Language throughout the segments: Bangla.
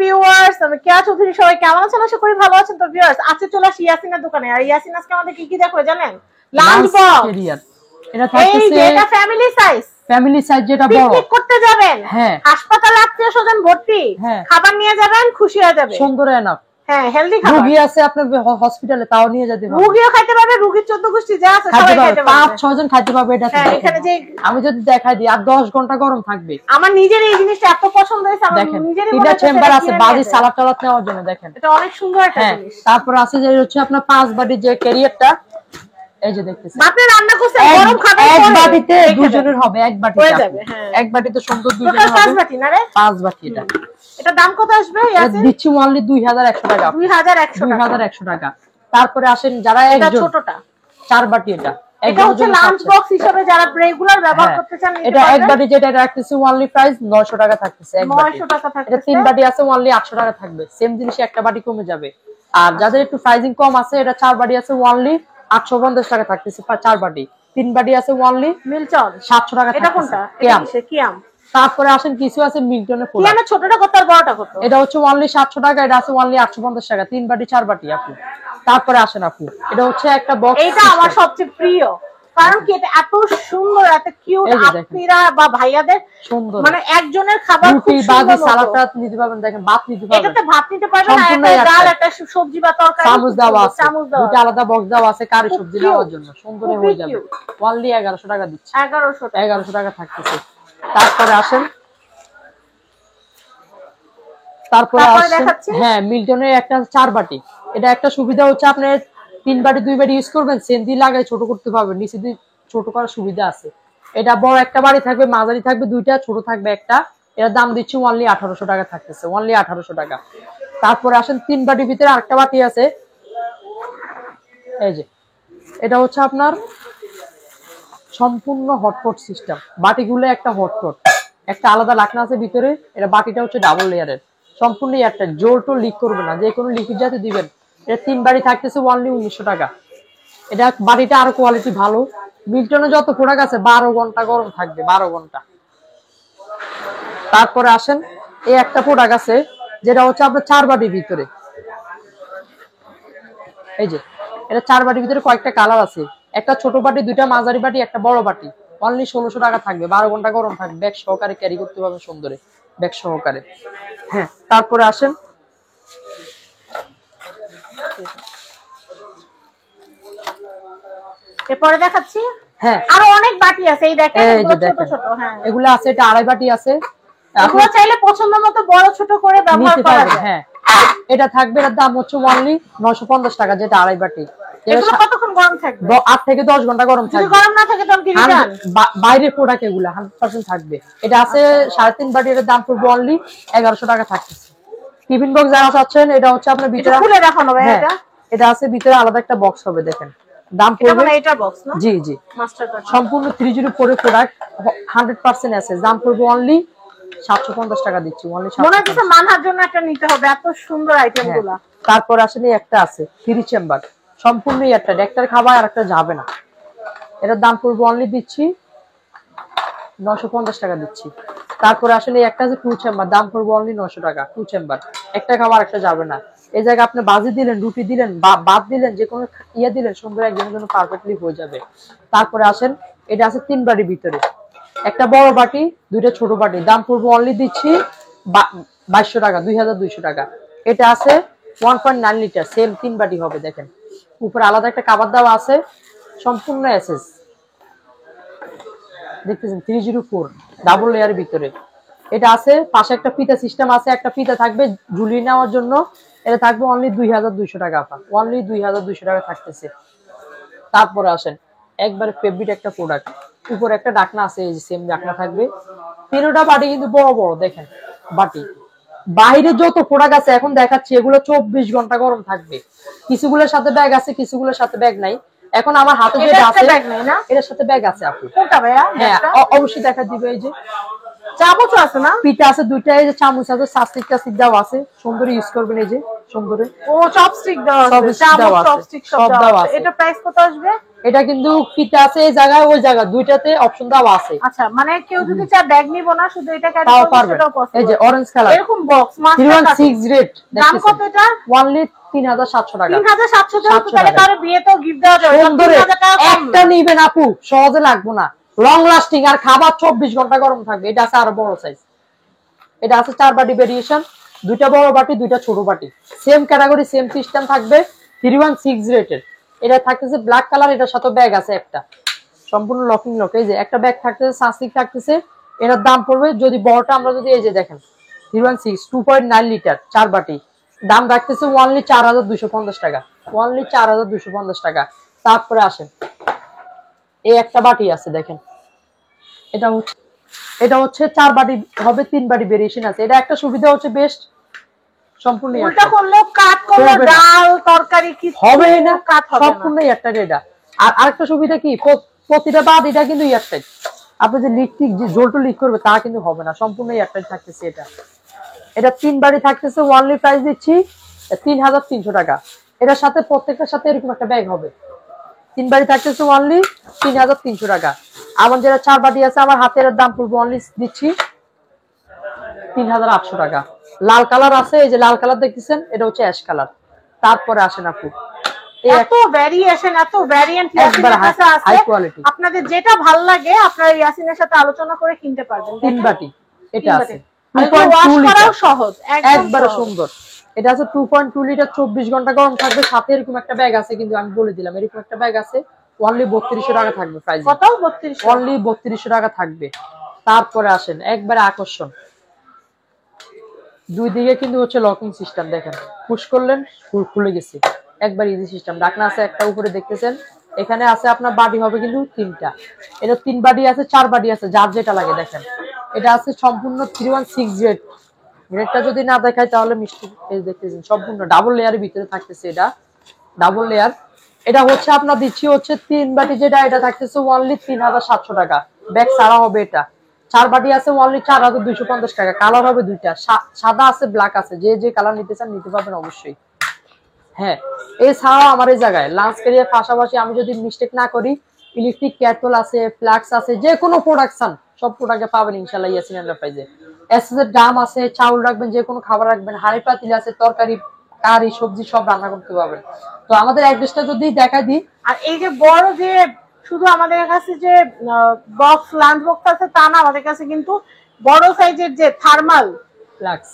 ভিউয়ার্স, আমি কেয়া চৌধুরী, সবাই কেমন আছেন? আশা করি ভালো আছেন। তো ভিউয়ার্স, আজকে চলে আসি ইয়াসিনের দোকানে। আর ইয়াসিন আজকে আমাদের কি কি দেখাবে জানেন? Lunch box. এটা থাকতেছে এটা ফ্যামিলি সাইজ। ফ্যামিলি সাইজ যেটা বড়। পিকনিক করতে যাবেন, হ্যাঁ, হাসপাতালে আত্মীয়স্বজন ভর্তি, খাবার নিয়ে যাবেন, খুশি হয়ে যাবে। সুন্দর এনাফ। হ্যাঁ, হেলদি খাবার। রোগী আছে আপনার হসপিটালে, তাও নিয়ে যেতে পারবে। রোগীও খাইতে পারবে, রোগীর 14 গোষ্ঠী যা আছে সবাই খাইতে পারবে। 5-6 জন খাইতে পারবে এটা। হ্যাঁ, এখানে যে আমি যদি দেখাই দিই আর 10 ঘন্টা গরম থাকবে। আমার নিজের এই জিনিসটা এত পছন্দ হয়েছে, আমার নিজেরই মনে হচ্ছে। চেম্বার আছে বাজি সালাদ টালাদ নেওয়ার জন্য, দেখেন এটা অনেক সুন্দর একটা জিনিস। তারপর আছে যে হচ্ছে আপনার 5 বাটি যে ক্যারিয়ারটা, এই যে দেখতেছেন আপনি রান্না করছেন, গরম খাবার এক বাটিতে দুজনের হবে, এক বাটিতে হয়ে যাবে। হ্যাঁ, এক বাটিতে সুন্দর দুজনের হবে। 5 বাটি না রে? 5 বাটি। এটা দাম কত আসবে? দিচ্ছি অনলি 2100 টাকা। 2100 টাকা। তারপরে আসেন যারা একজন, ছোটটা 4 বাটি। এটা হচ্ছে লাঞ্চ বক্স হিসেবে যারা রেগুলার ব্যবহার করতে চান, এটা এক বাটি যেটা রাখতেছি অনলি প্রাইস 900 টাকা থাকতেছে। এক বাটি 900 টাকা থাকতেছে। এটা 3 বাটি আছে অনলি 800 টাকা থাকবে। সেম জিনিস একটা বাটি কমে যাবে। আর যাদের একটু প্রাইসিং কম আছে, এটা 4 বাটি আছে অনলি 850 টাকা থাকতেছে 4 বাটি। 3 বাটি আছে অনলি মিল্টন 700 টাকা। এটা কোনটা? কিয়াম। তারপরে আসেন কিছু আছে মিল্টনের পোলা। কিয়ামের ছোটটা কত আর বড়টা কত? এটা হচ্ছে অনলি 700 টাকা, এটা আছে অনলি 850 টাকা। 3 বাটি 4 বাটি আপু। তারপরে আসেন আপু, এটা হচ্ছে একটা বক্স। এটা আমার সবচেয়ে প্রিয়, কারণ কি এটা এত সুন্দর, এত কিউট। আপনারা বা ভাইয়াদের সুন্দর, মানে একজনের খাবার খুব সুন্দর। বাজি সালাদ নিতে পারবেন, দেখেন ভাত নিতে পারবেন। এটাতে ভাত নিতে পারবেন, আর একটা ডাল, একটা সবজি বা তরকারি, চামচ দেওয়া আছে। দুটো আলাদা বক্স দেওয়া আছে কারি সবজি নেওয়ার জন্য, সুন্দর হয়ে যাবে। অনলি 1100 টাকা দিচ্ছি। 1100 টাকা থাকতেছে। তারপরে আসেন, তারপরে হ্যাঁ মিল্টনের একটা 4 বাটি। এটা একটা সুবিধা হচ্ছে আপনি 3 বাটি 2 বাটি ইউজ করবেন, সেন্দি লাগাই ছোট করতে পারবেন, নিচে দিয়ে ছোট করার সুবিধা আছে। এটা বড় একটা বাটি থাকবে, মাঝারি থাকবে দুইটা, ছোট থাকবে একটা। এর দাম দিচ্ছি অনলি 1800 টাকা থাকতেছে। অনলি 1800 টাকা। তারপরে আসেন 3 বাটির ভিতরে আরেকটা বাটি আছে, এই যে এটা হচ্ছে আপনার সম্পূর্ণ হটপট সিস্টেম। বাটিগুলো একটা হটপট, একটা আলাদা ঢাকনা আছে ভিতরে। এটা বাটিটা হচ্ছে ডাবল লেয়ারের, সম্পূর্ণ একটা জোর টোল লিক করবে না, যে কোনো লিকুইড যাতে দিবেন। এটা 3 বাটি থাকতেছে অনলি 1900 টাকা। এটা বাটিটা আরো কোয়ালিটি ভালো। মিল্টনে যত প্রোডাক্ট আছে 12 ঘন্টা গরম থাকবে, 12 ঘন্টা। তারপরে আসেন এই একটা প্রোডাক্ট আছে যেটা হচ্ছে আপনার 4 বাটির ভিতরে, এই যে এটা 4 বাটির ভিতরে কয়েকটা কালার আছে। একটা ছোট বাটি, দুইটা মাঝারি বাটি, একটা বড় বাটি। অনলি 1600 টাকা থাকবে, 12 ঘন্টা গরম থাকবে, ব্যাগ সহকারে ক্যারি করতে পারবেন সুন্দরে, ব্যাগ সহকারে। হ্যাঁ, তারপরে আসেন এরপরে দেখাচ্ছি। হ্যাঁ, আরো অনেক বাটি আছে, এই দেখেন ছোট ছোট। হ্যাঁ, এগুলো আছে। এটা 2.5 বাটি আছে। এগুলো চাইলে পছন্দ মতো বড় ছোট করে ব্যবহার করা যায়। হ্যাঁ, এটা থাকবে, এর দাম হচ্ছে অনলি 950 টাকা, যেটা 2.5 বাটি। এগুলো কতক্ষণ গরম থাকবে? 8 থেকে 10 ঘন্টা গরম থাকবে। যদি গরম না থাকে তখন কি রিটার্ন? বাইরের প্রোডাক্ট এগুলো 100% থাকবে। এটা আছে 3.5 বাটি, এর দাম পড়বে অনলি 1100 টাকা থাকতেছে। টিফিন বক্স যারা চাচ্ছেন, এটা হচ্ছে আপনার ভিতরে খুলে দেখানো ভাই। এটা আছে ভিতরে আলাদা একটা বক্স হবে, দেখেন দাম পড়বে। এটা বক্স না? জি জি, মাস্টার কার্ড সম্পূর্ণ 304 প্রোডাক্ট, 100% আছে। দাম পড়বে অনলি 750 টাকা দিচ্ছি। অনলি মনে হচ্ছে মানহার জন্য একটা নিতে হবে, এত সুন্দর আইটেমগুলো। তারপর আসলে একটা আছে 3 চেম্বার, সম্পূর্ণ একটা খাবার আর একটা যাবে না। এটার দাম পড়বে অনলি দিচ্ছি 950 টাকা দিচ্ছি। তারপরে আসলে একটা আছে 2 চেম্বার, দাম পড়বে অনলি 900 টাকা। 2 চেম্বার, একটা খাবার একটা যাবে না। এই জায়গায় আপনি বাজি দিলেন, রুটি দিলেন, ভাত দিলেন, যে কোনো দিলেন, সুন্দর একজনের জন্য পারফেক্টলি হয়ে যাবে। তারপরে আসেন এটা আছে 3 বাটির ভিতরে, একটা বড় বাটি, দুইটা ছোট বাটি। দাম পড়বে অনলি দিচ্ছি 2200 টাকা, 2200 টাকা। এটা আছে 1.9 লিটার, সেম 3 বাটি হবে। দেখেন উপরে আলাদা একটা খাবার দেওয়া আছে, সম্পূর্ণ এসএস দেখতেছেন 304 ডাবল লেয়ারের ভিতরে। এটা আছে পাশে একটা ফিতা সিস্টেম আছে, একটা ফিতা থাকবে ঝুলিয়ে নেওয়ার জন্য। এটা থাকবে অনলি 2200 টাকা আপা, অনলি 2200 টাকা থাকতেছে। তারপরে আসেন একবারে ফেভারিট একটা প্রোডাক্ট, উপরে একটা ঢাকনা আছে, এই যে সেম ঢাকনা থাকবে। তিনটা বাটি কিন্তু বড় বড়, দেখেন বাটি। বাইরে যত প্রোডাক্ট আছে এখন দেখাচ্ছি, এগুলো 24 ঘন্টা গরম থাকবে। কিছুগুলোর সাথে ব্যাগ আছে, কিছুগুলোর সাথে ব্যাগ নাই। এখন আমার হাতে যেটা আছে, এটার সাথে ব্যাগ আছে আপু। কোনটা ভাইয়া? হ্যাঁ, অবশ্যই দেখা দিবে। এই যে চামচ আছে না, পিঠা আছে দুইটা, এই যে চামচ আছে, সাস্টিক টাস্টিক দেওয়া আছে, সুন্দর ইউজ করবেন। এই যে সুন্দর ও চপস্টিক দেওয়া আছে, চামচ চপস্টিক সব দেওয়া আছে। এটা প্রাইস কত আসবে? এটা কিন্তু ফিতা আছে এই জায়গায় ওই জায়গা দুইটাতে অপশন দেওয়া আছে। আচ্ছা মানে কেউ যদি চায় ব্যাগ নিব না শুধু এটা ক্যারি করবে সেটাও পসিবল। এই যে অরেঞ্জ কালার এরকম বক্স মাস্টার 316 গ্রেড দাম কত এটা? অনলি 3700 টাকা। 3700 টাকা তাহলে কারো বিয়েতেও গিফট দেওয়া যাবে। 3000 টাকা একটা নিবেন আপু সহজে লাগবে না, লং লাস্টিং আর খাবার 24 ঘন্টা গরম থাকবে। এটা আছে আরো বড় সাইজ, এটা আছে 4 বাটি ভেরিয়েশন, দুইটা বড় বাটি দুইটা ছোট বাটি, সেম ক্যাটাগরি সেম সিস্টেম থাকবে 316 রেটের। এটা থাকতেছে ব্ল্যাক কালার, এটার সাথে ব্যাগ আছে একটা সম্পূর্ণ লকিং লক। এই যে একটা ব্যাগ থাকতেছে সাসিক থাকতেছে, এটার দাম পড়বে যদি বড়টা আমরা যদি এই যে দেখেন 316 2.9 লিটার 4 বাটি, দাম রাখতেছে অনলি 4250 টাকা, অনলি 4250 টাকা। তারপরে আসেন এই একটা বাটি আছে দেখেন, এটা হচ্ছে 4 বাটি হবে, 3 বাটি ভেরিয়েশন আছে। এটা একটা সুবিধা হচ্ছে বেস্ট সম্পূর্ণ উল্টা করলে কাট করলে ডাল তরকারি কি হবে না, কাট হবে না, সম্পূর্ণ একটা এটা। আর আরেকটা সুবিধা কি প্রতিটা বাদ এটা কিন্তু এয়ারটাইট, আপনি যে লিকটিক যে জলটো লিক করবে তা কিন্তু হবে না, সম্পূর্ণ এয়ারটাইট থাকতেছে। এটা 3 বাটি থাকতেছে, অনলি প্রাইস দিচ্ছি 3300 টাকা। এটার সাথে প্রত্যেকটার সাথে এরকম একটা ব্যাগ হবে। 3 বাটি থাকতেছে অনলি 3300 টাকা। আমার যেটা 4 বাটি আছে আমার হাতের দাম পড়বে অনলি দিচ্ছি 3800 টাকা। লাল কালার আছে, এই যে লাল কালার দেখতেছেন এটা হচ্ছে অ্যাশ কালার। তারপরে আসেন আপু এত ভ্যারিয়েশন এত ভ্যারিয়েন্ট ইয়াসিনের কাছে আছে, আপনাদের যেটা ভালো লাগে আপনারা ইয়াসিনের সাথে আলোচনা করে কিনতে পারবেন। 3 বাটি এটা আছে, ওয়াশ করাও সহজ একবারে সুন্দর। এটা আছে 2.2 লিটার 24 ঘন্টা গরম থাকবে, সাথে এরকম একটা ব্যাগ আছে কিন্তু আমি বলে দিলাম এরকম একটা ব্যাগ আছে অনলি 3200 টাকা থাকবে প্রাইস। কত? 3200, অনলি 3200 টাকা থাকবে। তারপরে আসেন একবারে আকর্ষণ, দুই দিকে কিন্তু হচ্ছে লকিং সিস্টেম, দেখেন পুশ করলেন খুলে গেছে, একবার ইজি সিস্টেম। ঢাকনা আছে একটা উপরে দেখতেছেন, এখানে আছে আপনার বাটি হবে কিন্তু 3টা, এটা 3 বাটি আছে 4 বাটি আছে যার যেটা লাগে। দেখেন এটা আছে সম্পূর্ণ 316 গ্রেড, গ্রেডটা যদি না দেখায় তাহলে মিষ্টি দেখতেছেন সম্পূর্ণ ডাবল লেয়ারের ভিতরে থাকতেছে, এটা ডাবল লেয়ার। এটা হচ্ছে আপনার দিচ্ছি হচ্ছে 3 বাটি যেটা এটা থাকতেছে অনলি 3700 টাকা, ব্যাগ সারা হবে। এটা 4 বাটি আছে অনলি 4250 টাকা, কালার হবে দুইটা, সাদা আছে ব্ল্যাক আছে, যে যে কালার নিতে চান নিতে পারবেন অবশ্যই। হ্যাঁ এছাড়াও আমার এই জায়গায় লাঞ্চ ক্যারিয়ার পাশাপাশি আমি যদি মিস্টেক না করি ইলেকট্রিক ক্যাটল আছে, ফ্লাক্স আছে, যে কোনো প্রোডাকশন সব প্রোডাক্টে পাবেন ইনশাআল্লাহ ইয়াসিন এন্টারপ্রাইজে। এসএসের দাম আছে, চাউল রাখবেন যে কোনো খাবার রাখবেন, হাঁড়ি পাতিল আছে, তরকারি কারি সবজি সব রান্না করতে পারবেন। তো আমাদের অ্যাড্রেসটা যদি দেখা দিই, আর এই যে বড় যে শুধু আমাদের কাছে যে বক্স লাঞ্চ বক্স আছে তা না, আমাদের কাছে কিন্তু বড় সাইজের যে থার্মাল ফ্লাক্স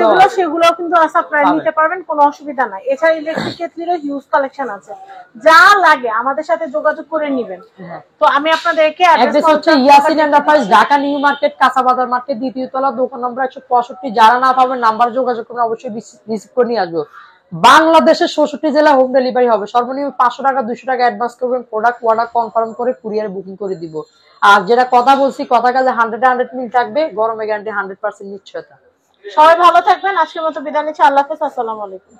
যেগুলো সেগুলো কিন্তু আপনারা নিতে পারবেন, কোনো অসুবিধা নাই। এছাড়া ইলেকট্রিক কেটলিরও হিউজ কালেকশন আছে, যা লাগে আমাদের সাথে যোগাযোগ করে নেবেন। তো আমি আপনাদেরকে অ্যাড্রেস হচ্ছে Yasin enterprise, Dhaka new market, কাঁচাবাজার মার্কেট, দ্বিতীয় তলা, দোকান নম্বর 165। যারা না পাবেন নাম্বার যোগাযোগ করবেন, অবশ্যই রিসিভ করে নিয়ে আসবো। বাংলাদেশের 66 জেলা হোম ডেলিভারি হবে, সর্বনিম্ন 500 টাকা 200 টাকা অ্যাডভান্স করবেন, প্রোডাক্ট অর্ডার কনফার্ম করে কুরিয়ারে বুকিং করে দিব। আর যেটা কথা বলছি কথা কাজে 100 মিল থাকবে, গরমে গ্যারান্টি 100% নিশ্চয়তা। সবাই ভালো থাকবেন, আজকের মতো বিদায় নিচ্ছি, আল্লাহ হাফেজ, আসসালামু আলাইকুম।